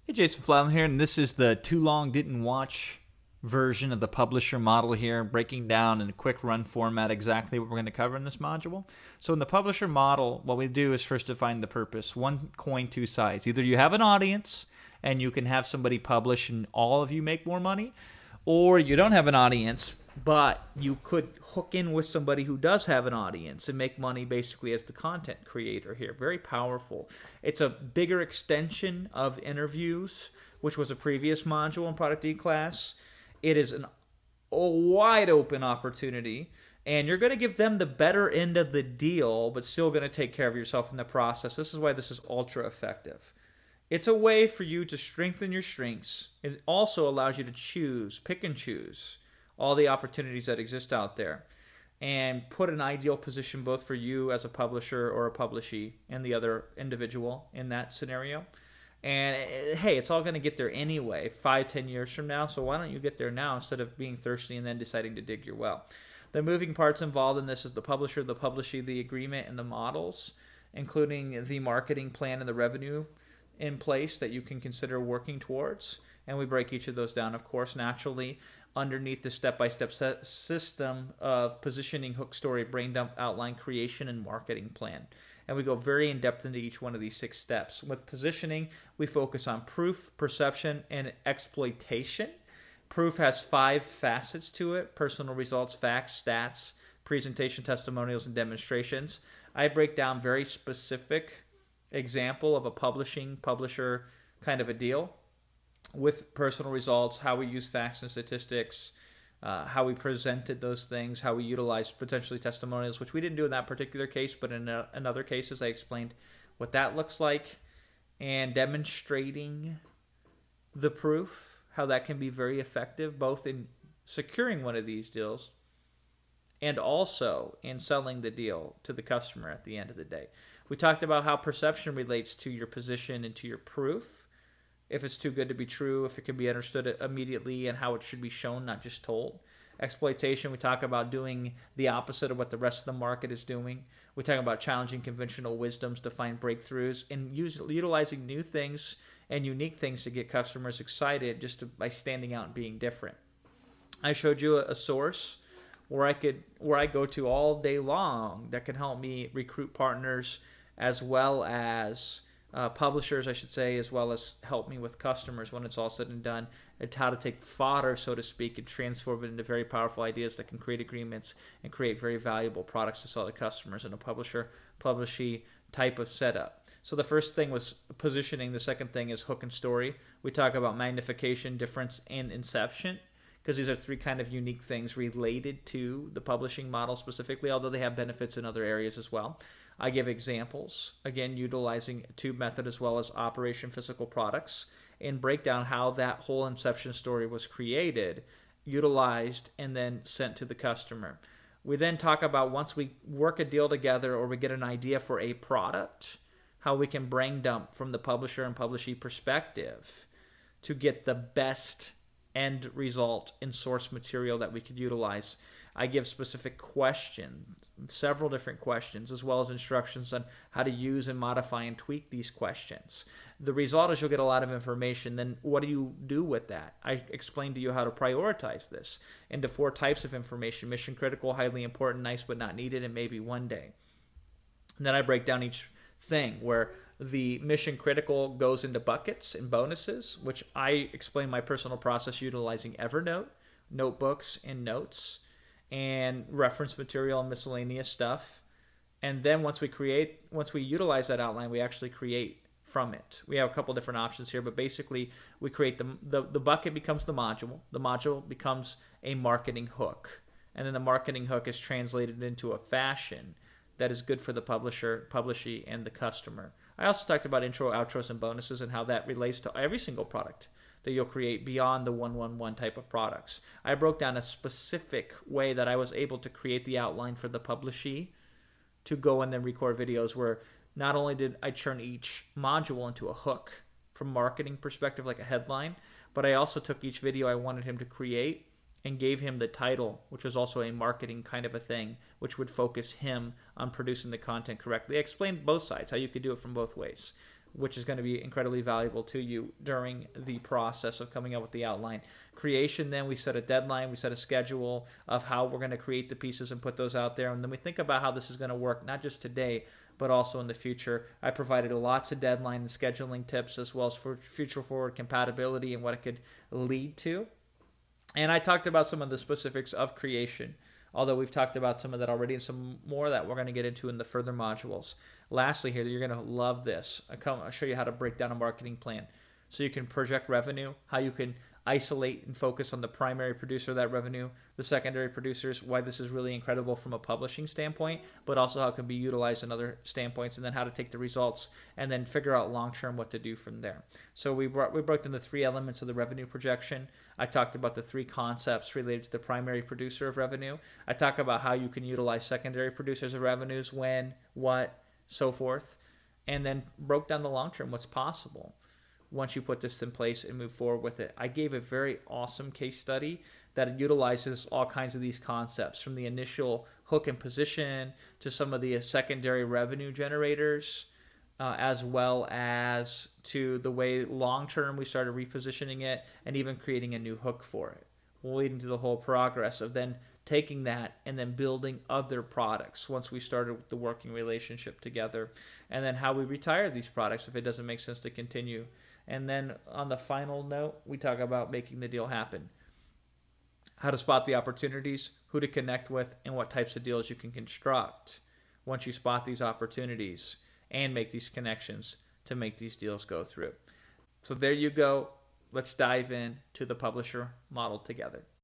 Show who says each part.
Speaker 1: Hey, Jason Fallon here, and this is the Too Long Didn't Watch version of the publisher model here, breaking down in a quick run format exactly what we're going to cover in this module. So in the publisher model, what we do is first define the purpose. One coin, two sides. Either you have an audience and you can have somebody publish and all of you make more money, or you don't have an audience, but you could hook in with somebody who does have an audience and make money basically as the content creator here. Very powerful. It's a bigger extension of interviews, which was a previous module in Product E class. It is a wide open opportunity, and you're going to give them the better end of the deal, but still going to take care of yourself in the process. This is why this is ultra effective. It's a way for you to strengthen your strengths. It also allows you to choose, pick and choose all the opportunities that exist out there and put an ideal position both for you as a publisher or a publishee and the other individual in that scenario. And hey, it's all going to get there anyway 5-10 years from now, so why don't you get there now instead of being thirsty and then deciding to dig your well. The moving parts involved in this is the publisher, the publishee, the agreement, and the models, including the marketing plan and the revenue in place that you can consider working towards. And we break each of those down, of course, naturally underneath the step-by-step system of positioning, hook story, brain dump, outline, creation, and marketing plan. And we go very in-depth into each one of these 6 steps. With positioning, we focus on proof, perception, and exploitation. Proof has 5 facets to it: personal results, facts, stats, presentation, testimonials, and demonstrations. I break down very specific example of a publisher kind of a deal with personal results, how we use facts and statistics, how we presented those things, how we utilized potentially testimonials, which we didn't do in that particular case, but in other cases I explained what that looks like, and demonstrating the proof, how that can be very effective both in securing one of these deals and also in selling the deal to the customer at the end of the day. We talked about how perception relates to your position and to your proof, if it's too good to be true, if it can be understood immediately, and how it should be shown, not just told. Exploitation, we talk about doing the opposite of what the rest of the market is doing. We talk about challenging conventional wisdoms to find breakthroughs and utilizing new things and unique things to get customers excited by standing out and being different. I showed you a source where I go to all day long that can help me recruit partners as well as publishers, I should say, as well as help me with customers when it's all said and done. It's how to take fodder, so to speak, and transform it into very powerful ideas that can create agreements and create very valuable products to sell to customers in a publishee type of setup. So the first thing was positioning. The second thing is hook and story. We talk about magnification, difference, and inception, because these are 3 kind of unique things related to the publishing model specifically, although they have benefits in other areas as well. I give examples, again, utilizing tube method as well as Operation Physical Products, and break down how that whole inception story was created, utilized, and then sent to the customer. We then talk about, once we work a deal together or we get an idea for a product, how we can brain dump from the publisher and publishee perspective to get the best end result in source material that we could utilize. I give specific questions, several different questions, as well as instructions on how to use and modify and tweak these questions. The result is you'll get a lot of information. Then what do you do with that? I explained to you how to prioritize this into 4 types of information: mission critical, highly important, nice but not needed, and maybe one day. And then I break down each thing where the mission critical goes into buckets and bonuses, which I explain my personal process utilizing Evernote, notebooks, and notes, and reference material and miscellaneous stuff. And then once we utilize that outline, we actually create from it. We have a couple different options here, but basically we create the bucket becomes the module becomes a marketing hook, and then the marketing hook is translated into a fashion that is good for the publisher, publishee, and the customer. I also talked about intro, outros, and bonuses and how that relates to every single product that you'll create beyond the 1-1-1 type of products. I broke down a specific way that I was able to create the outline for the publishee to go and then record videos, where not only did I turn each module into a hook from marketing perspective, like a headline, but I also took each video I wanted him to create and gave him the title, which was also a marketing kind of a thing, which would focus him on producing the content correctly. I explained both sides, how you could do it from both ways. which is going to be incredibly valuable to you during the process of coming up with the outline. Creation, then we set a deadline, we set a schedule of how we're going to create the pieces and put those out there. And then we think about how this is going to work, not just today, but also in the future. I provided lots of deadline and scheduling tips, as well as for future forward compatibility and what it could lead to. And I talked about some of the specifics of creation, although we've talked about some of that already and some more that we're going to get into in the further modules. Lastly here, you're going to love this. I'll show you how to break down a marketing plan so you can project revenue, how you can isolate and focus on the primary producer of that revenue, the secondary producers, why this is really incredible from a publishing standpoint, but also how it can be utilized in other standpoints, and then how to take the results and then figure out long-term what to do from there. So we broke down the 3 elements of the revenue projection. I talked about the 3 concepts related to the primary producer of revenue. I talked about how you can utilize secondary producers of revenues, when, what, so forth, and then broke down the long-term, what's possible once you put this in place and move forward with it. I gave a very awesome case study that utilizes all kinds of these concepts, from the initial hook and position to some of the secondary revenue generators, as well as to the way long-term we started repositioning it and even creating a new hook for it, leading to the whole progress of then taking that and then building other products once we started the working relationship together, and then how we retire these products if it doesn't make sense to continue. And then on the final note, we talk about making the deal happen, how to spot the opportunities, who to connect with, and what types of deals you can construct once you spot these opportunities and make these connections to make these deals go through. So there you go. Let's dive in to the publisher model together.